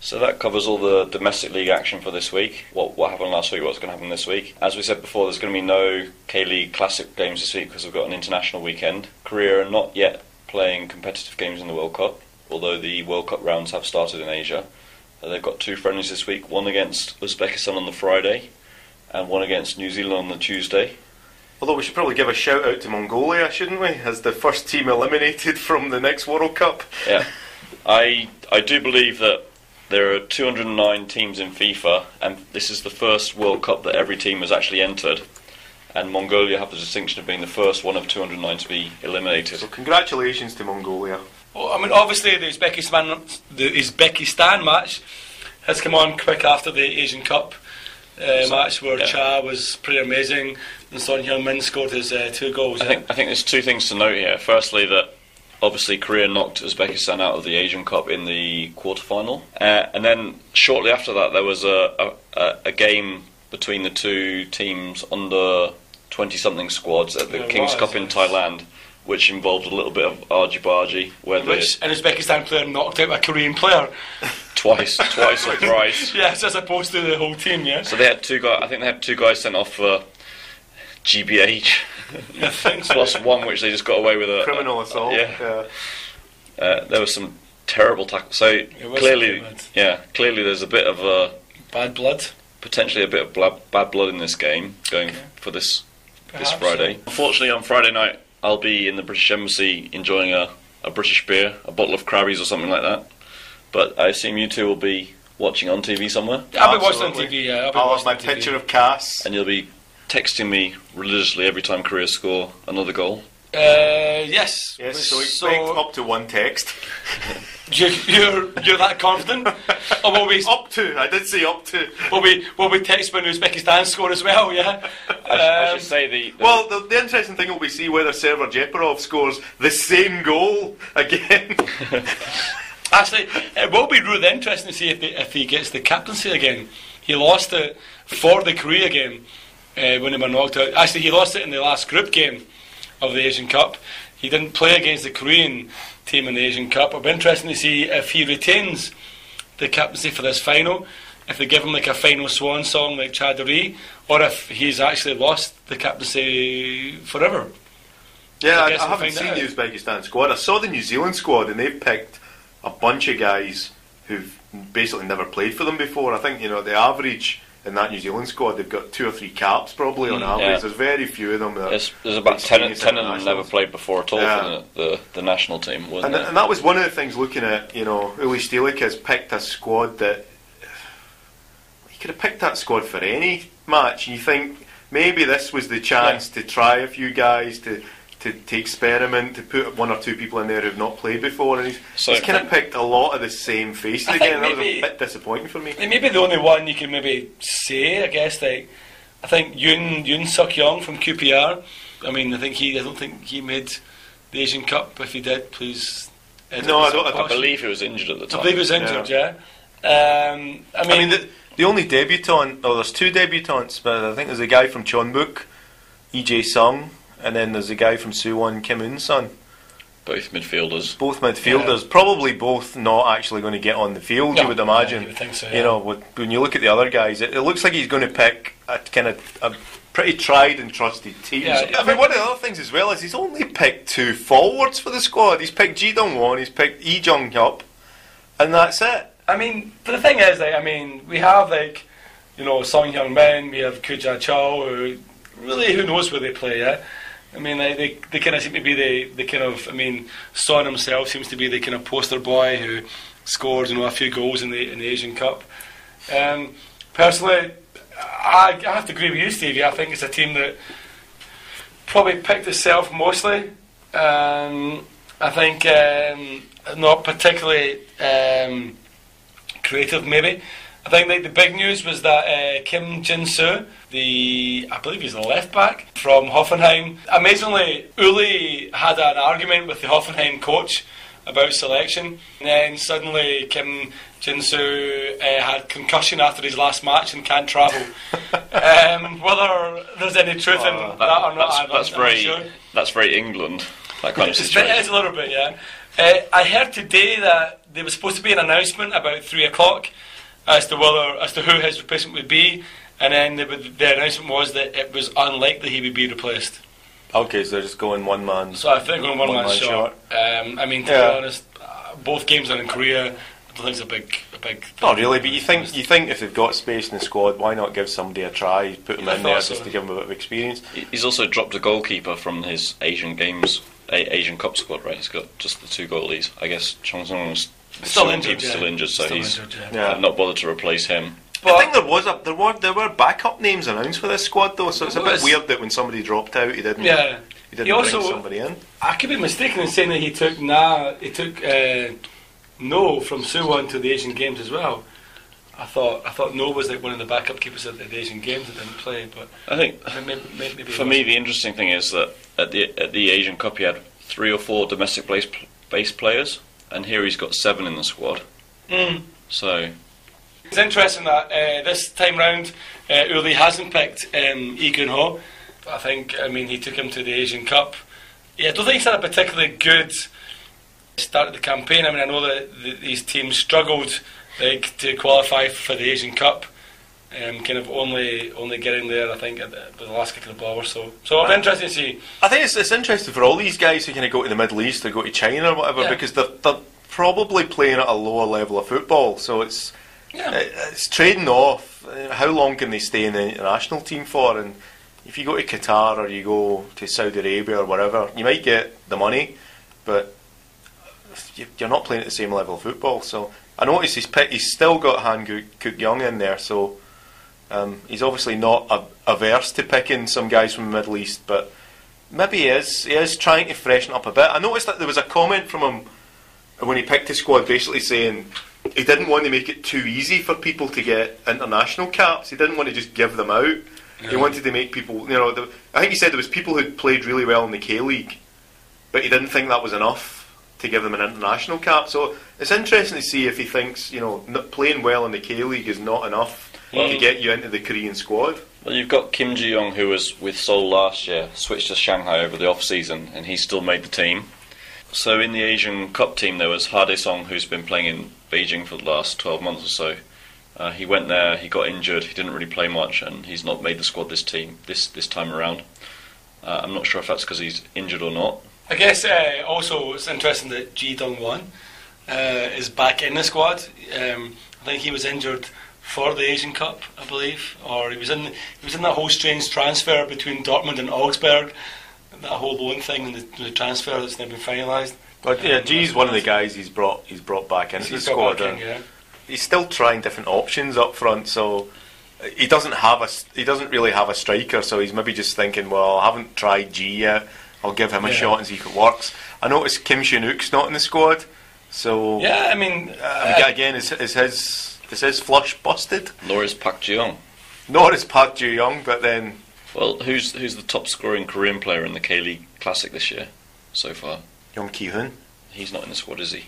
So that covers all the domestic league action for this week. What happened last week, what's going to happen this week. As we said before, there's going to be no K-League Classic games this week because we've got an international weekend. Korea are not yet playing competitive games in the World Cup, although the World Cup rounds have started in Asia. They've got 2 friendlies this week, one against Uzbekistan on the Friday and one against New Zealand on the Tuesday. Although we should probably give a shout out to Mongolia, shouldn't we, as the first team eliminated from the next World Cup. Yeah, I do believe that there are 209 teams in FIFA, and this is the first World Cup that every team has actually entered. And Mongolia have the distinction of being the first one of 209 to be eliminated. So congratulations to Mongolia. Well, I mean, obviously the Uzbekistan match has come on quick after the Asian Cup match, where Cha was pretty amazing, and Son Heung-min scored his 2 goals. I think there's 2 things to note here. Firstly, that obviously Korea knocked Uzbekistan out of the Asian Cup in the quarter-final, and then shortly after that there was a game between the 2 teams under 20-something squads at the King's Cup in Thailand, which involved a little bit of argy-bargy, where an Uzbekistan player knocked out a Korean player twice or thrice. Yes, as opposed to the whole team. Yeah. So they had 2 guys. I think they had 2 guys sent off for GBH. Plus 1 which they just got away with criminal assault. There was some terrible tackles. So clearly there's a bit of bad blood. Potentially a bit of bad blood in this game going for this Friday. So. Unfortunately, on Friday night I'll be in the British Embassy enjoying a British beer, a bottle of Crabbies or something like that. But I assume you 2 will be watching on TV somewhere. I'll be watching on TV. Yeah, I'll have my picture of Cass, and you'll be texting me religiously every time Korea score another goal. Yes. So expect up to 1 text. You're that confident? Or will we up to? I did say up to. Will we text when Uzbekistan score as well? Yeah. I should say the interesting thing will be see whether Server Jeparov scores the same goal again. Actually, it will be really interesting to see if he gets the captaincy again. He lost it for the Korea game when they were knocked out. Actually, he lost it in the last group game of the Asian Cup. He didn't play against the Korean team in the Asian Cup. It'll be interesting to see if he retains the captaincy for this final, if they give him like a final swan song like Chadori, or if he's actually lost the captaincy forever. Yeah, I haven't seen the Uzbekistan squad. I saw the New Zealand squad, and they've picked a bunch of guys who've basically never played for them before. I think, the average in that New Zealand squad, they've got 2 or 3 caps probably on average. Yeah. There's very few of them. There's about 10 of them never played before at all for the national team, wasn't it? And that was one of the things looking at, Uli Stielik has picked a squad that he could have picked that squad for any match. And you think maybe this was the chance to try a few guys, to experiment, to put 1 or 2 people in there who've not played before, and he's kind of picked a lot of the same faces again. That was a bit disappointing for me. Maybe the only one you can maybe say, I guess, I think Yoon Suk Young from QPR. I mean, I don't think he made the Asian Cup. If he did, please. No, I believe he was injured at the time. I believe he was injured. Yeah. I mean the only debutant. Oh, there's 2 debutants, but I think there's a guy from Chonbuk, EJ Sung. And then there's a guy from Suwon, Kim Un-sun. Both midfielders. Probably both not actually going to get on the field, you would imagine. You would think so, when you look at the other guys, it looks like he's going to pick a kind of a pretty tried and trusted team. Yeah, I mean, one of the other things as well is he's only picked 2 forwards for the squad. He's picked Ji Dong-won, he's picked Lee Jung-hyup, and that's it. I mean, but the thing is, we have Song Hyung-min, we have Kuja Cho, who knows where they play, yeah? I mean, they kind of seem to be the kind of. I mean, Son himself seems to be the kind of poster boy who scored a few goals in the Asian Cup. Personally, I have to agree with you, Stevie. I think it's a team that probably picked itself mostly. I think not particularly creative, maybe. I think the big news was that Kim Jin-soo, I believe he's the left back from Hoffenheim. Amazingly, Uli had an argument with the Hoffenheim coach about selection, and then suddenly Kim Jin-soo had concussion after his last match and can't travel. Whether there's any truth in that or not, I'm not sure. That's very England, that kind of situation. It is a little bit, yeah. I heard today that there was supposed to be an announcement about 3 o'clock as to who his replacement would be, and then the announcement was that it was unlikely he would be replaced. Okay, so they're just going one man. So I think going one man short. I mean, to be honest, both games are in Korea. I don't think it's a big. Not really, but you think if they've got space in the squad, why not give somebody a try? Put them in there just to give them a bit of experience. He's also dropped a goalkeeper from his Asian Cup squad, right? He's got just the 2 goalies. I guess Chong Sung-was still injured, so he's not bothered to replace him. But I think there were backup names announced for this squad though, so it's a bit weird that when somebody dropped out, he didn't bring somebody in. I could be mistaken in saying that he took No from Suwon to the Asian Games as well. I thought No was like one of the backup keepers at the Asian Games that didn't play. But I think maybe for me the interesting thing is that at the Asian Cup he had 3 or 4 domestic based players, and here he's got 7 in the squad. So it's interesting that this time round Uli hasn't picked Lee Gun-ho. I mean he took him to the Asian Cup. Yeah, I don't think he's had a particularly good start of the campaign. I mean, I know that these teams struggled to qualify for the Asian Cup, kind of only getting there, I think, at the last kick of the ball or so. So it'll be interesting to see. I think it's interesting for all these guys who kind of go to the Middle East or go to China or whatever, because they're probably playing at a lower level of football. So it's trading off. How long can they stay in the international team for? And if you go to Qatar or you go to Saudi Arabia or wherever, you might get the money, but you're not playing at the same level of football. So I notice he's still got Han Kook Young in there, so he's obviously not averse to picking some guys from the Middle East, but maybe he is trying to freshen up a bit. I noticed that there was a comment from him when he picked his squad basically saying he didn't want to make it too easy for people to get international caps. He didn't want to just give them out. He wanted to make people, I think he said there was people who'd played really well in the K-League, but he didn't think that was enough to give them an international cap. So it's interesting to see if he thinks playing well in the K-League is not enough to get you into the Korean squad. Well, you've got Kim Ji-young, who was with Seoul last year, switched to Shanghai over the off-season, and he still made the team. So in the Asian Cup team there was Ha Dae-sung, who's been playing in Beijing for the last 12 months or so. He went there, he got injured, he didn't really play much, and he's not made the squad this time around. I'm not sure if that's because he's injured or not. I guess also it's interesting that Ji Dong-won is back in the squad. I think he was injured for the Asian Cup, I believe, or he was in that whole strange transfer between Dortmund and Augsburg, that whole loan thing and the transfer that's never been finalised. But yeah, G's one of the guys he's brought back into the squad. He's still trying different options up front, so he doesn't really have a striker. So he's maybe just thinking, well, I haven't tried G yet. I'll give him a shot and see if it works. I noticed Kim Shin-uk's not in the squad, so I mean, again, is his flush busted? Nor is Park Ji-young. But then, well, who's the top scoring Korean player in the K-League Classic this year so far? Yong Ki-hoon. He's not in the squad, is he?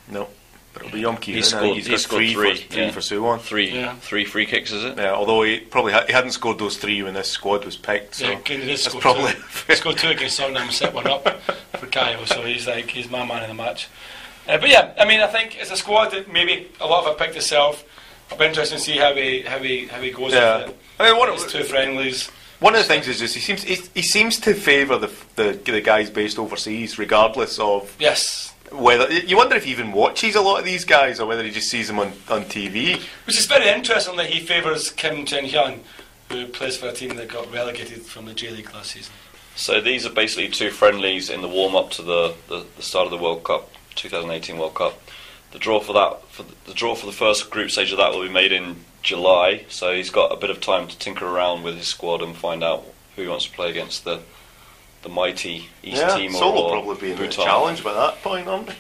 No. But it'll be Yong Ki-hoon. He's got three for Suwon. Three free kicks, is it? Yeah, although he probably he hadn't scored those 3 when this squad was picked. So that's probably he scored 2 against Songnam, set 1 up for Kyle. So he's my man in the match. But yeah, I mean, I think it's a squad that maybe a lot of it picked itself. I'll be interested to see how he goes with it. I mean, his 2 friendlies. One of the things is just he seems to favour the guys based overseas, regardless of whether you wonder if he even watches a lot of these guys or whether he just sees them on TV. Which is very interesting that he favours Kim Jae-hyun, who plays for a team that got relegated from the J-League last season. So these are basically 2 friendlies in the warm-up to the start of the World Cup, 2018 World Cup. The draw for the first group stage of that will be made in July, so he's got a bit of time to tinker around with his squad and find out who he wants to play against the mighty East Timor. Seoul will probably be in the challenge by that point, aren't they?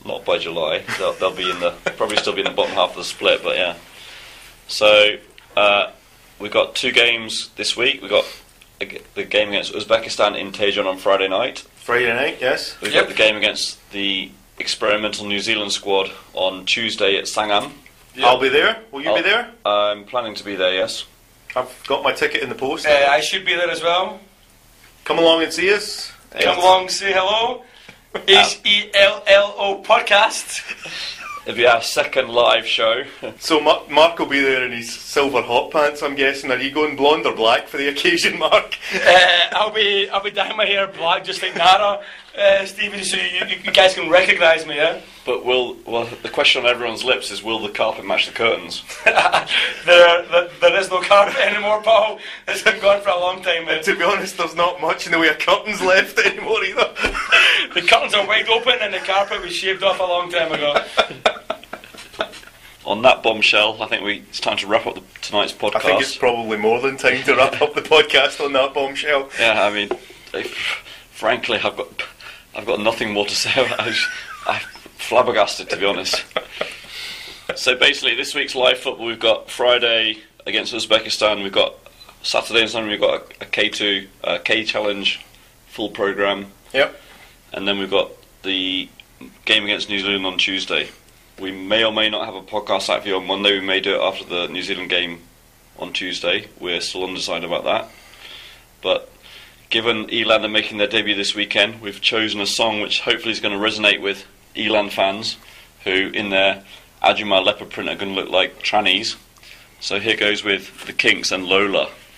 Not by July. They'll be probably still be in the bottom half of the split, but yeah. So we've got 2 games this week. We've got the game against Uzbekistan in Daejeon on Friday night. Friday night, yes. We've got the game against the experimental New Zealand squad on Tuesday at Sangam. Yep. I'll be there. Will you be there? I'm planning to be there, yes. I've got my ticket in the post. I should be there as well. Come along and see us. Come along, say hello. HELLO podcast. It'll be our second live show. So Mark will be there in his silver hot pants, I'm guessing. Are you going blonde or black for the occasion, Mark? I'll be dyeing my hair black, just like Nara, Stephen, so you guys can recognise me, yeah? But the question on everyone's lips is, will the carpet match the curtains? there is no carpet anymore, Paul. It's been gone for a long time. To be honest, there's not much in the way of curtains left anymore either. The curtains are wide open and the carpet was shaved off a long time ago. On that bombshell, I think it's time to wrap up tonight's podcast. I think it's probably more than time to wrap up the podcast on that bombshell. Yeah, I mean, frankly, I've got nothing more to say about it. I'm flabbergasted, to be honest. So basically, this week's live football, we've got Friday against Uzbekistan. We've got Saturday and Sunday. We've got a K2 K Challenge full program. Yep. And then we've got the game against New Zealand on Tuesday. We may or may not have a podcast out for you on Monday. We may do it after the New Zealand game on Tuesday. We're still undecided about that. But given Eland are making their debut this weekend, we've chosen a song which hopefully is going to resonate with Eland fans, who in their Ajuma leopard print are going to look like trannies. So here goes with the Kinks and Lola.